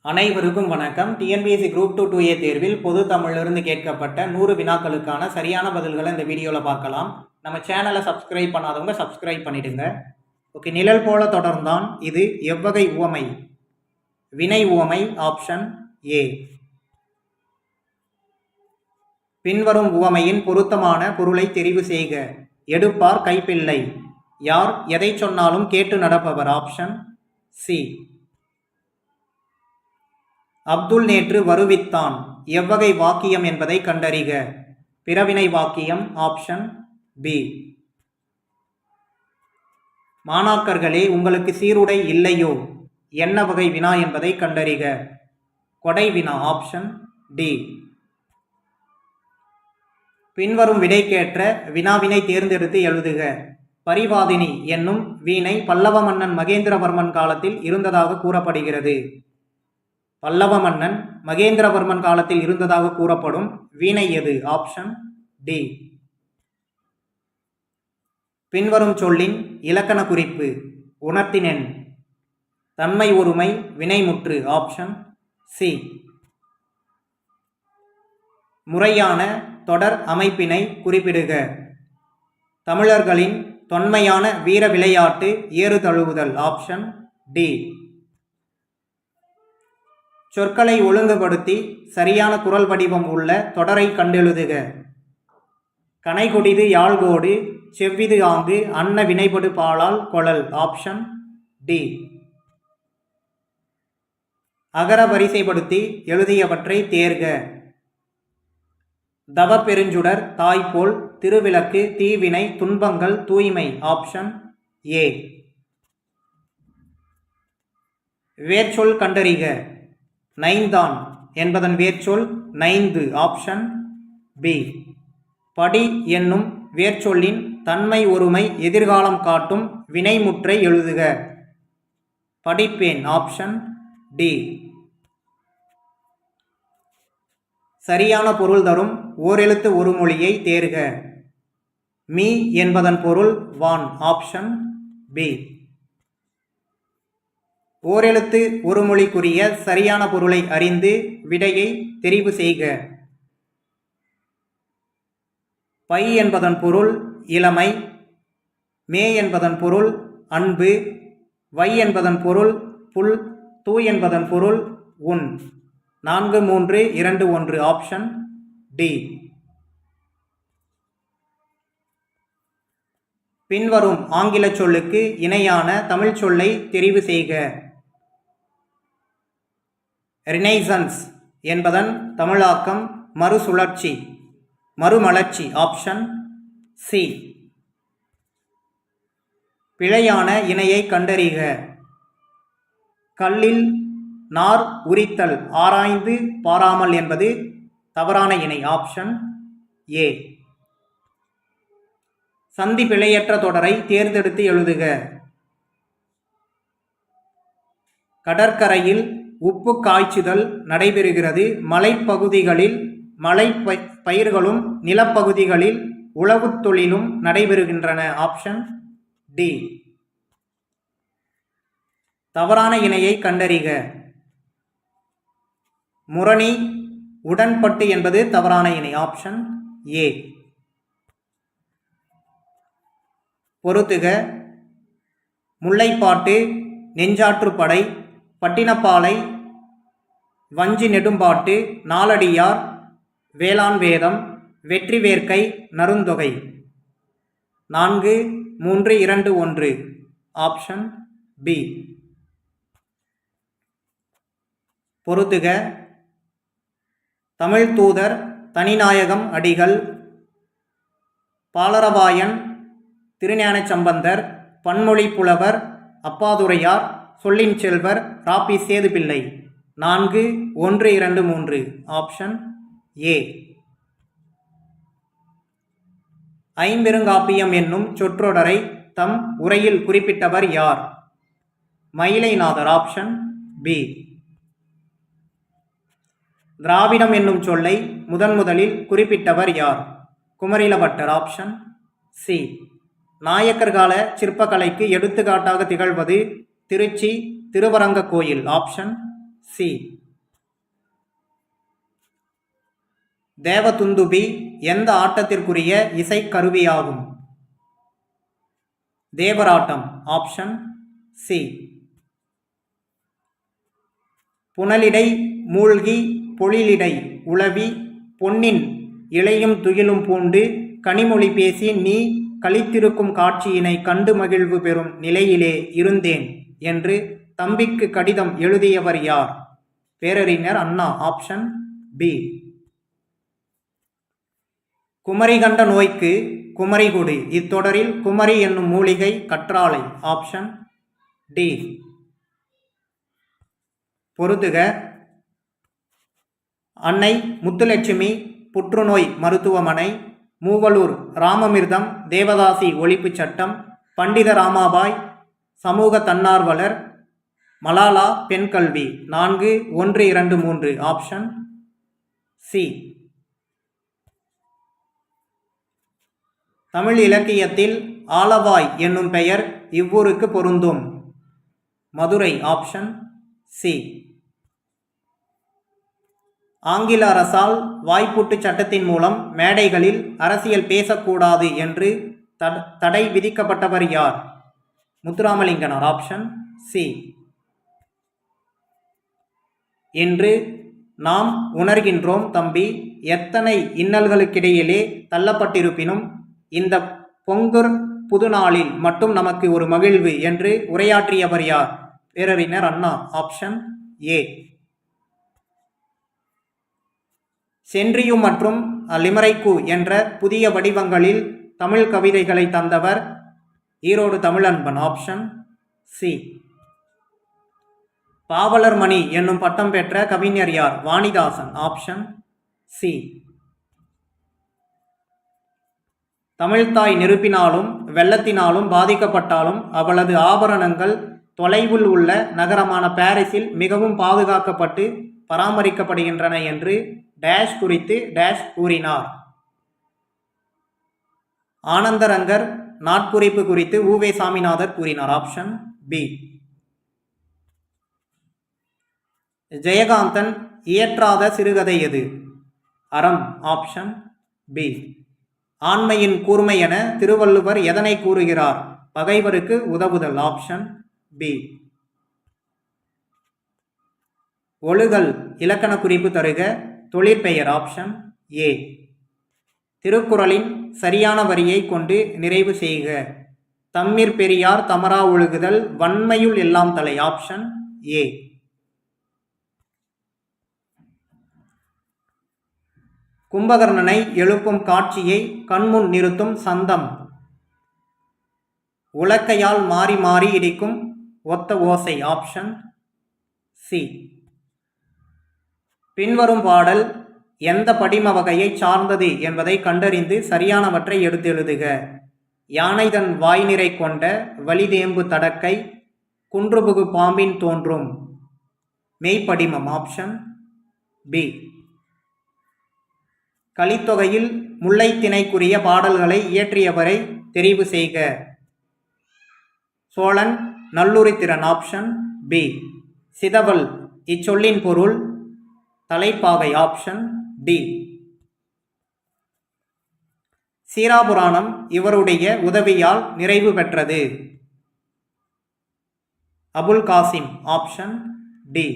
அனைவருக்கும் வணக்கம். TNPSC group 2 2A தேர்வில் பொது தமிழிலிருந்து கேட்கப்பட்ட 100 வினாக்களுக்கான சரியான பதில்களை இந்த வீடியோவில் பார்க்கலாம். நம்ம சேனலை சப்ஸ்கிரைப் பண்ணாதவங்க சப்ஸ்கிரைப் பண்ணிடுங்க. ஓகே, நிழல் போல தொடர்ந்தான் இது எவ்வகை உவமை? வினை உவமை. Option A. பின்வரும் உவமையின் பொருத்தமான பொருளை தெரிவு செய்க. எடுப்பார் கைப்பிள்ளை. யார் எதை சொன்னாலும் கேட்டு நடப்பவர். Option C. அப்துல் நேற்று வருவித்தான். எவ்வகை வாக்கியம் என்பதை கண்டறிக. பிறவினை வாக்கியம். Option B. மாணாக்கர்களே, உங்களுக்கு சீருடை இல்லையோ? என்ன வகை வினா என்பதை கண்டறிக. கொடை வினா. Option D. பின்வரும் விடைக்கேற்ற வினாவினை தேர்ந்தெடுத்து எழுதுக. பரிவாதினி என்னும் வீணை பல்லவ மன்னன் மகேந்திரவர்மன் காலத்தில் இருந்ததாக கூறப்படுகிறது. பல்லவ மன்னன் மகேந்திரவர்மன் காலத்தில் இருந்ததாக கூறப்படும் வீணை எது? Option D. பின்வரும் சொல்லின் இலக்கண குறிப்பு. உணர்த்தினெண். தன்மை ஒருமை வினைமுற்று. Option C. முறையான தொடர் அமைப்பினை குறிப்பிடுக. தமிழர்களின் தொன்மையான வீர விளையாட்டு ஏறு தழுவுதல். Option D. சொற்களை ஒழுங்குபடுத்தி சரியான குரல் வடிவம் உள்ள தொடரை கண்டெழுதுக. கனைகொடிது யாழ்கோடு செவ்விது ஆங்கு அன்ன வினைபடு பாலால் கொளல். Option D. அகர வரிசைப்படுத்தி எழுதியவற்றை தேர்க. தவ பெருஞ்சுடர் தாய்போல் திருவிளக்கு தீவினை துன்பங்கள் தூய்மை. Option A. வேர்ச்சொல் கண்டறிக. நைந்தான் என்பதன் வேர்ச்சொல் நைந்து. Option B. படி என்னும் வேர்ச்சொல்லின் தன்மை ஒருமை எதிர்காலம் காட்டும் வினைமுற்றை எழுதுக. படிப்பேன். Option D. சரியான பொருள் தரும் ஓரெழுத்து ஒரு மொழியை தேர்க. மீ என்பதன் பொருள் வான். Option B. ஓரெழுத்து ஒரு மொழிக்குரிய சரியான பொருளை அறிந்து விடையை தெரிவு செய்க. பை என்பதன் பொருள் இளமை. மே என்பதன் பொருள் அன்பு. வை என்பதன் பொருள் புல். தூ என்பதன் பொருள் உன். 4 3 2 1. Option D. பின்வரும் ஆங்கில சொல்லுக்கு இணையான தமிழ் சொல்லை தெரிவு செய்க. ரினைசன்ஸ் என்பதன் தமிழாக்கம் மறுசுழற்சி மறுமலர்ச்சி. Option C. பிழையான இணையை கண்டறிக. கல்லில் நார் உரித்தல் ஆராய்ந்து பாராமல் என்பது தவறான இணை. ஆப்ஷன் ஏ. சந்தி பிழையற்ற தொடரை தேர்ந்தெடுத்து எழுதுக. கடற்கரையில் உப்பு காய்ச்சுதல் நடைபெறுகிறது. மலைப்பகுதிகளில் மலை பயிர்களும் நிலப்பகுதிகளில் உழவு தொழிலும் நடைபெறுகின்றன. Option D. தவறான இணையை கண்டறிக. முரணி உடன்பட்டு என்பது தவறான இணை. Option A. பொறுத்துக. முல்லைப்பாட்டு நெஞ்சாற்றுப்படை பட்டினப்பாலை வஞ்சி நெடும்பாட்டு நாலடியார் வேளாண் வேதம் வெற்றி வேர்க்கை நருந்தொகை. 4 3 2 1. Option B. பொறுத்துக. தமிழ் தூதர் தனிநாயகம் அடிகள் பாலரவாயன் திருஞான சம்பந்தர் பன்மொழி புலவர் அப்பாதுரையார் சொல்லின் செல்வர் ராபி சேதுப்பிள்ளை. 4 1 2 3. Option A. ஐம்பெருங்காப்பியம் என்னும் சொற்றொடரை தம் உரையில் குறிப்பிட்டவர் யார்? மயிலைநாதர். Option B. திராவிடம் என்னும் சொல்லை முதலில் குறிப்பிட்டவர் யார்? குமரிலபட்டர். Option C. நாயக்கர் கால சிற்பக்கலைக்கு எடுத்துக்காட்டாக திகழ்வது திருச்சி திருவரங்க கோயில். Option C. தேவதுந்துபி எந்த ஆட்டத்திற்குரிய இசைக்கருவியாகும்? தேவராட்டம். Option C. புனலிடை மூழ்கி பொழிலிடை உலவி பொன்னின் இலையும் துகிலும் பூண்டு கனிமொழி பேசி நீ களித்திருக்கும் காட்சியினை கண்டு மகிழ்வு பெறும் நிலையிலே இருந்தேன் என்று தம்பிக்கு கடிதம் எழுதியவர் யார்? பேரறிஞர் அண்ணா. Option B. குமரி கண்ட நோய்க்கு குமரி கொடு. இத்தொடரில் குமரி என்னும் மூலிகை கற்றாழை. Option D. பொறுத்துக. அன்னை முத்துலட்சுமி புற்றுநோய் மருத்துவமனை, மூவலூர் ராமமிர்தம் தேவதாசி ஒழிப்பு சட்டம், பண்டித ராமாபாய் சமூக தன்னார்வலர், மலாலா பெண் கல்வி. 4, 1, 2, 3. Option C. தமிழ் இலக்கியத்தில் ஆலவாய் என்னும் பெயர் இவ்வூருக்கு பொருந்தும். மதுரை. Option C. ஆங்கில அரசால் வாய்ப்பூட்டு சட்டத்தின் மூலம் மேடைகளில் அரசியல் பேசக்கூடாது என்று தடை விதிக்கப்பட்டவர் யார்? முத்துராமலிங்கனார். Option C. என்று நாம் உணர்கின்றோம் தம்பி, எத்தனை இன்னல்களுக்கிடையிலே தள்ளப்பட்டிருப்பினும் இந்த பொங்கர் புதுநாளில் மட்டும் நமக்கு ஒரு மகிழ்வு என்று உரையாற்றியவர் யார்? பேரறிஞர் அண்ணா. Option A. சென்றியு மற்றும் லிமரைக்கு என்ற புதிய வடிவங்களில் தமிழ் கவிதைகளை தந்தவர் ஈரோடு தமிழன்பன். Option C. பாவலர் மணி என்னும் பட்டம் பெற்ற கவிஞர் யார்? வாணிதாசன். Option C. தமிழ்த்தாய் நெருப்பினாலும் வெள்ளத்தினாலும் பாதிக்கப்பட்டாலும் அவளது ஆபரணங்கள் தொலைவில் உள்ள நகரமான பாரிஸில் மிகவும் பாதுகாக்கப்பட்டு பராமரிக்கப்படுகின்றன என்று டேஷ் குறித்து டேஷ் கூறினார். ஆனந்தரங்கர் நாட்குறிப்பு குறித்து உவே சாமிநாதர் கூறினார். Option B. ஜெயகாந்தன் இயற்றாத சிறுகதை எது? அறம். Option B. ஆண்மையின் கூர்மை என திருவள்ளுவர் எதனை கூறுகிறார்? பகைவருக்கு உதவுதல். Option B. ஒழுகல் இலக்கண குறிப்பு தருக. தொழிற்பெயர். Option A. திருக்குறளின் சரியான வரியை கொண்டு நிறைவு செய்க. தம்மிற் பெரியார் தமரா ஒழுகுதல் வன்மையுள் எல்லாம் தலை. Option A. கும்பகர்ணனை எழுப்பும் காட்சியை கண்முன் நிறுத்தும் சந்தம். உலக்கையால் மாறி மாறி இடிக்கும் ஒத்த ஓசை. Option C. பின்வரும் பாடல் எந்த படிம வகையை சார்ந்தது என்பதை கண்டறிந்து சரியானவற்றை எடுத்து எழுதுக. யானை தன் வாய் நிறை கொண்ட வலிதேம்பு தடக்கை குன்றுபுகு பாம்பின் தோன்றும். மெய்ப்படிமம். Option B. கலித்தொகையில் முல்லைத்திணைக்குரிய பாடல்களை இயற்றியவரை தெரிவு செய்க. சோழன் நல்லுரித்திரன். Option B. சிதவல் இச்சொல்லின் பொருள் தலைப்பாகை. Option D. சீராபுராணம் இவருடைய உதவியால் நிறைவு பெற்றது. அபுல் காசிம். Option D.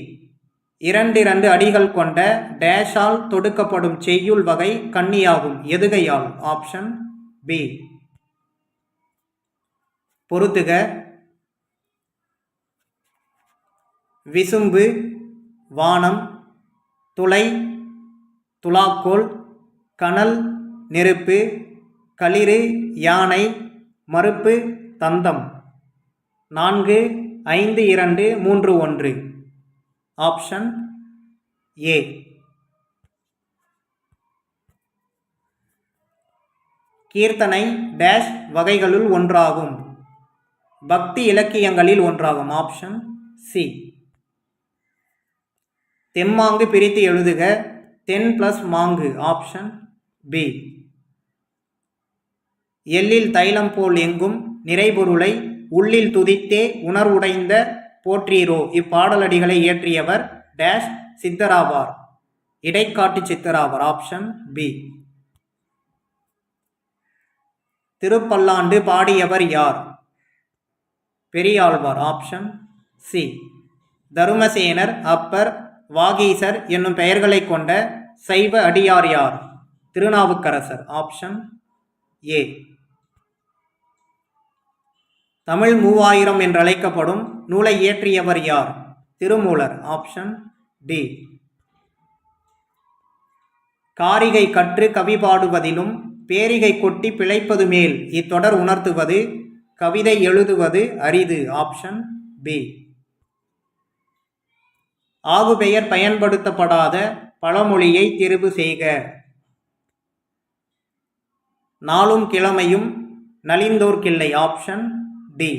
2 அடிகள் கொண்ட டேஷால் தொடுக்கப்படும் செய்யுள் வகை கன்னியாகும். எதுகையால்? Option B. பொறுத்துக. விசும்பு, வானம், துளை, துலாக்கோல், கனல், நெருப்பு, களிறு, யானை, மறுப்பு, தந்தம். 4, 5, 2, 3, 1. Option A. கீர்த்தனை டேஷ் வகைகளுள் ஒன்றாகும். பக்தி இலக்கியங்களில் ஒன்றாகும். Option C. தெம்மாங்கு பிரித்து எழுதுக. தென் பிளஸ் மாங்கு. Option B. எள்ளில் தைலம் போல் எங்கும் நிறைபொருளை உள்ளில் துதித்தே உணர்வுடைந்த போற்றீரோ. இப்பாடலடிகளை இயற்றியவர் டேஷ் சித்தராவார். இடைக்காட்டு சித்தராவார். Option B. திருப்பல்லாண்டு பாடியவர் யார்? பெரியாழ்வார். Option C. தருமசேனர், அப்பர், வாகீசர் என்னும் பெயர்களை கொண்ட சைவ அடியார் யார்? திருநாவுக்கரசர். Option A. தமிழ் 3000 என்றழைக்கப்படும் நூலை இயற்றியவர் யார்? திருமூலர். Option D. காரிகை கற்று கவி பாடுவதிலும் பேரிகை கொட்டி பிழைப்பது மேல் இத்தொடர் உணர்த்துவது கவிதை எழுதுவது அரிது. Option B. ஆகுபெயர் பயன்படுத்தப்படாத பழமொழியை தெரிவு செய்க. நாளும் கிழமையும் நலிந்தோர்க்கில்லை. Option D.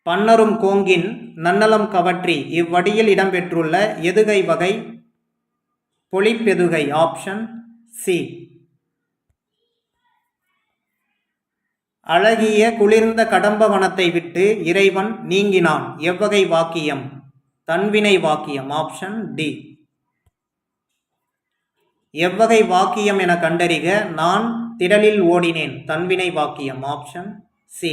பன்னரும் கோங்கின் நன்னலம் கவற்றி இவ்வடியில் இடம்பெற்றுள்ள எதுகை வகை பொழிப்பெதுகை. Option C. அழகிய குளிர்ந்த கடம்ப வனத்தை விட்டு இறைவன் நீங்கினான் எவ்வகை வாக்கியம்? தன்வினை வாக்கியம். Option D. எவ்வகை வாக்கியம் என கண்டறிக. நான் திடலில் ஓடினேன். தன்வினை வாக்கியம். Option C.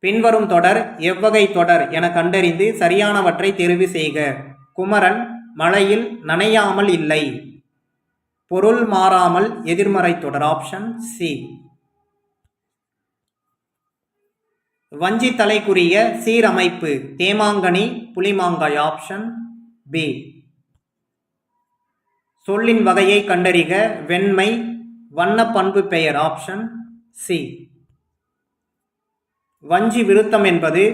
பின்வரும் தொடர் எவ்வகை தொடர் என கண்டறிந்து சரியானவற்றை தெரிவு செய்க. குமரன் மழையில் நனையாமல் இல்லை. பொருள் மாறாமல் எதிர்மறை தொடர். Option C. வஞ்சி தலைக்குரிய சீரமைப்பு தேமாங்கனி புலிமாங்காய். Option B. சொல்லின் வகையை கண்டறிக. வெண்மை வண்ண பண்பு பெயர். Option C. வஞ்சி விருத்தம் என்பது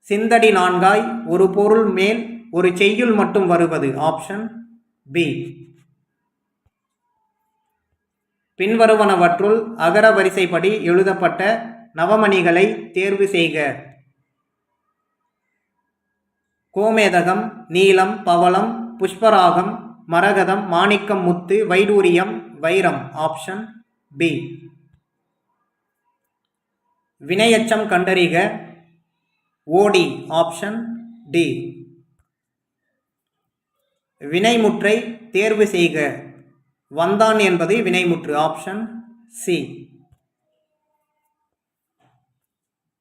சிந்தடி நான்காய் ஒரு பொருள் மேல் ஒரு செய்யுள் மட்டும் வருவது. Option B. பின்வருவனவற்றுள் அகர வரிசைப்படி எழுதப்பட்ட நவமணிகளை தேர்வு செய்க. கோமேதகம், நீலம், பவளம், புஷ்பராகம், மரகதம், மாணிக்கம், முத்து, வைடூரியம், வைரம். Option B. வினையச்சம் கண்டறிக. ஓடி. Option D. வினைமுற்றை தேர்வு செய்க. வந்தான் என்பது வினைமுற்று. Option C.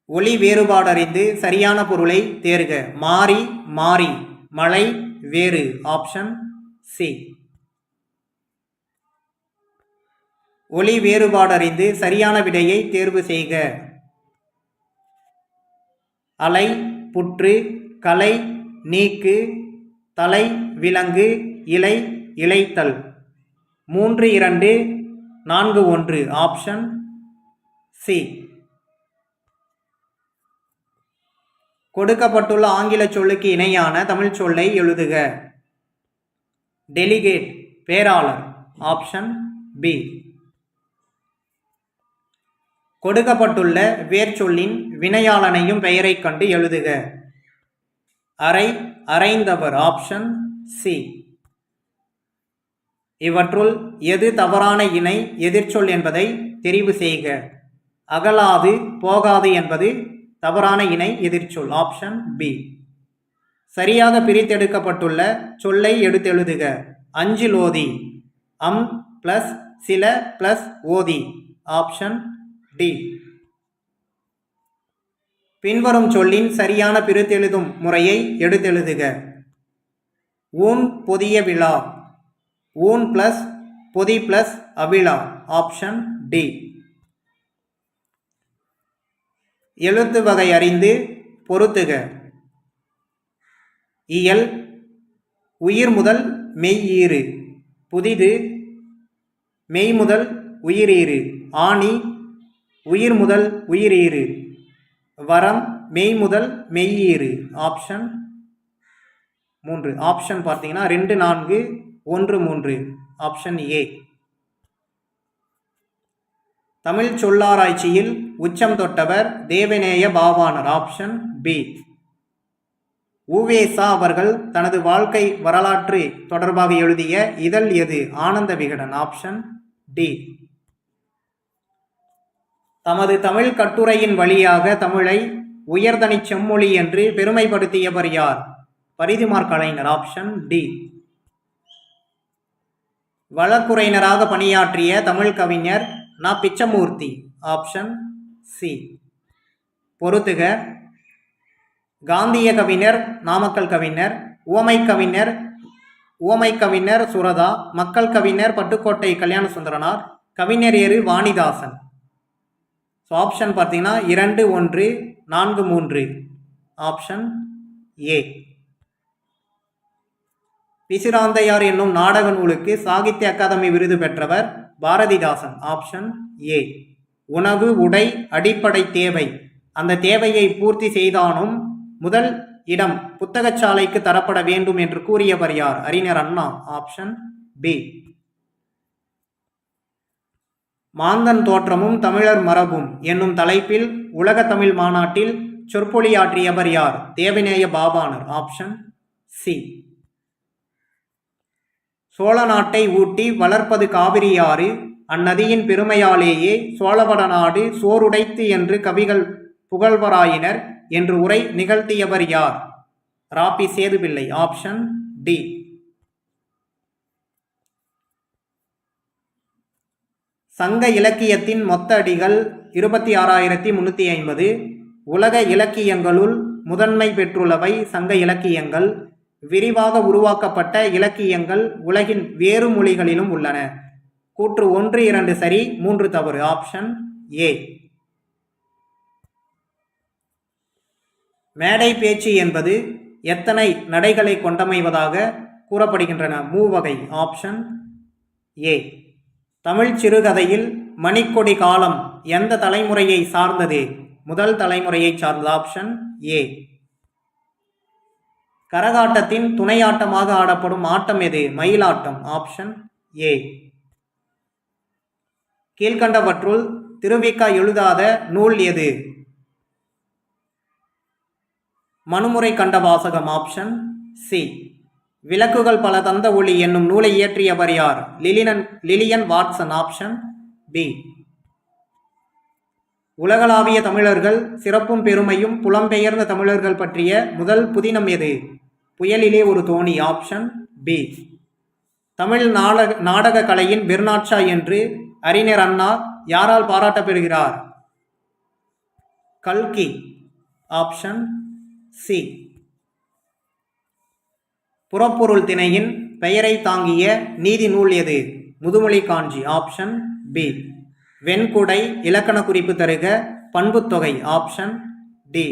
ஒளி வேறுபாடறிந்து சரியான பொருளை தேர்க. மாறி மாறி மழை வேறு. Option C. ஒளி வேறுபாடறிந்து சரியான விடையை தேர்வு செய்க. அலை புற்று கலை நீக்கு தலை விலங்கு இலை இலைத்தல். 3 2 4 1. Option C. கொடுக்கப்பட்டுள்ள ஆங்கில சொல்லுக்கு இணையான தமிழ் சொல்லை எழுதுக. டெலிகேட் பேராளர். Option B. கொடுக்கப்பட்டுள்ள வேர்ச்சொல்லின் வினையாளனையும் பெயரை கண்டு எழுதுக. அரை அரைந்தவர். Option C. இவற்றுள் எது தவறான இணை எதிர்ச்சொல் என்பதை தெரிவு செய்க. அகலாது போகாது என்பது தவறான இணை எதிர்ச்சொல். Option B. சரியாக பிரித்தெடுக்கப்பட்டுள்ள சொல்லை எடுத்தெழுதுக. அஞ்சிலோதி. அம் பிளஸ் சில பிளஸ் ஓதி. Option D. பின்வரும் சொல்லின் சரியான பிரித்தெழுதும் முறையை எடுத்தெழுதுக. ஊன் பொதிய விழா. ஊன் பிளஸ் பொதி பிளஸ் அவிழா. Option D. எழுத்து வகை அறிந்து பொருத்துக. இயல் உயிர் முதல் மெய்யீறு. புதிது மெய் முதல் உயிரீறு. ஆணி உயிர் முதல் உயிரீறு. வரம் மெய் முதல் மெய்யீறு. ஆப்ஷன் 3. ஆப்ஷன் பார்த்தீங்கன்னா 2 4 1 3. ஆப்ஷன் ஏ. தமிழ் சொல்லாராய்ச்சியில் உச்சம் தொட்டவர் தேவநேய பாவாணர். Option B. உவேசா அவர்கள் தனது வாழ்க்கை வரலாற்று தொடர்பாக எழுதிய இதழ் எது? ஆனந்த விகடன். Option D. தமது தமிழ் கட்டுரையின் வழியாக தமிழை உயர்தனி செம்மொழி என்று பெருமைப்படுத்தியவர் யார்? பரிதிமாற் கலைஞர். Option D. வழக்குரைஞராக பணியாற்றிய தமிழ் கவிஞர் நா. பிச்சமூர்த்தி. Option C. பொறுத்துக. காந்திய கவிஞர் நாமக்கல் கவிஞர், உவமை கவிஞர் சுரதா, மக்கள் கவிஞர் பட்டுக்கோட்டை கல்யாண சுந்தரனார், கவிஞர் ஏறு வாணிதாசன். ஸோ ஆப்ஷன் பார்த்தீங்கன்னா 2, 1, 4, 3. ஆப்ஷன் ஏ. பிசிராந்தையார் என்னும் நாடக நூலுக்கு சாகித்ய அகாதமி விருது பெற்றவர் பாரதிதாசன். Option A. உணவு, உடை அடிப்படை தேவை. அந்த தேவையை பூர்த்தி செய்தானும் முதல் இடம் புத்தகச்சாலைக்கு தரப்பட வேண்டும் என்று கூறியவர் யார்? அறிஞர் அண்ணா. Option B. மாந்தன் தோற்றமும் தமிழர் மரபும் என்னும் தலைப்பில் உலக தமிழ் மாநாட்டில் சொற்பொழியாற்றியவர் யார்? தேவநேய பாவாணர். Option C. சோழ நாட்டை ஊட்டி வளர்ப்பது காவிரியாறு, அந்நதியின் பெருமையாலேயே சோழவட நாடு சோறுடைத்து என்று கவிகள் புகழ்வராயினர் என்று உரை நிகழ்த்தியவர் யார்? ராபி சேதுபிள்ளை. Option D. சங்க இலக்கியத்தின் மொத்த அடிகள் 26,350. உலக இலக்கியங்களுள் முதன்மை பெற்றுள்ளவை சங்க இலக்கியங்கள். விரிவாக உருவாக்கப்பட்ட இலக்கியங்கள் உலகின் வேறு மொழிகளிலும் உள்ளன. கூற்று 1, 2 சரி, 3 தவறு. Option A. மேடை பேச்சு என்பது எத்தனை நடைகளை கொண்டமைவதாக கூறப்படுகின்றன? மூவகை. Option A. தமிழ் சிறுகதையில் மணிக்கொடி காலம் எந்த தலைமுறையை சார்ந்தது? முதல் தலைமுறையை சார்ந்தது. Option A. கரகாட்டத்தின் துணையாட்டமாக ஆடப்படும் ஆட்டம் எது? மயிலாட்டம். Option A. கீழ்கண்டவற்றுள் திருவிக்கா எழுதாத நூல் எது? மனுமுறை கண்ட வாசகம். Option C. விளக்குகள் பல தந்த ஒளி என்னும் நூலை இயற்றியவர் யார்? Lillian Watson. Option B. உலகளாவிய தமிழர்கள் சிறப்பும் பெருமையும் புலம்பெயர்ந்த தமிழர்கள் பற்றிய முதல் புதினம் எது? புயலிலே ஒரு தோணி. Option B. தமிழ் நாடக கலையின் பெர்னாட்ஷா என்று அறிஞர் அண்ணா யாரால் பாராட்டப்பெறுகிறார்? கல்கி. Option C. புறப்பொருள் திணையின் பெயரை தாங்கிய நீதி நூல் எது? முதுமொழி காஞ்சி. Option B. வெண்குடை இலக்கண குறிப்பு தருக. பண்புத்தொகை. Option D.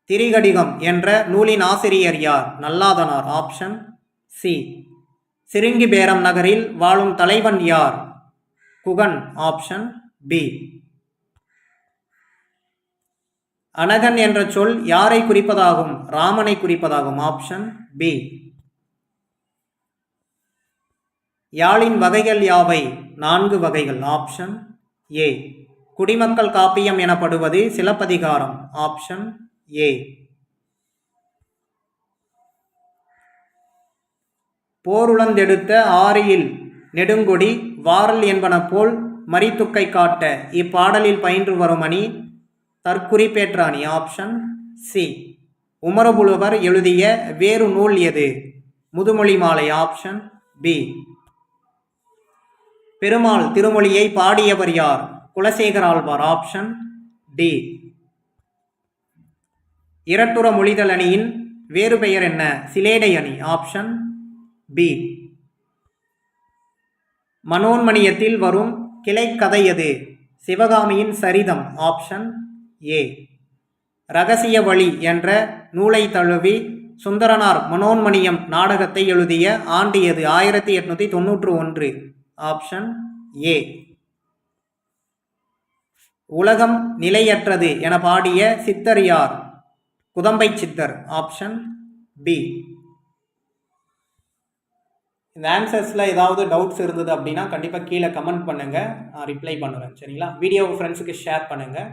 திரிகடிகம் என்ற நூலின் ஆசிரியர் யார்? நல்லாதனார். Option C. சிருங்கி பேரம் நகரில் வாழும் தலைவன் யார்? குகன். Option B. அனகன் என்ற சொல் யாரை குறிப்பதாகும்? ராமனை குறிப்பதாகும். Option B. யாழின் வகைகள் யாவை? 4 வகைகள். Option A. குடிமக்கள் காப்பியம் எனப்படுவது சிலப்பதிகாரம். Option A. போருளந்தெடுத்த ஆரியில் நெடுங்கொடி வாரல் என்பன போல் மரித்துக்கை காட்ட இப்பாடலில் பயின்று வரும் அணி தற்குறிப்பேற்ற அணி. Option C. உமரபுலவர் எழுதிய வேறு நூல் எது? முதுமொழி மாலை. Option B. பெருமாள் திருமொழியை பாடியவர் யார்? குலசேகர ஆழ்வார். Option D. இரட்டுற மொழிதல் அணியின் வேறு பெயர் என்ன? சிலேடை அணி. Option B. மனோன்மணியத்தில் வரும் கிளை கதை எது? சிவகாமியின் சரிதம். Option A. இரகசிய வழி என்ற நூலை தழுவி சுந்தரனார் மனோன்மணியம் நாடகத்தை எழுதிய ஆண்டு எது? 1891. Option A. உலகம் நிலையற்றது என பாடிய சித்தர் யார்? குதம்பை சித்தர். Option B. இந்த ஆன்சர்ஸில் ஏதாவது டவுட்ஸ் இருந்தது அப்படின்னா கண்டிப்பாக கீழே கமெண்ட் பண்ணுங்கள், நான் ரிப்ளை பண்ணுவேன். சரிங்களா? வீடியோவை ஃப்ரெண்ட்ஸுக்கு ஷேர் பண்ணுங்கள்.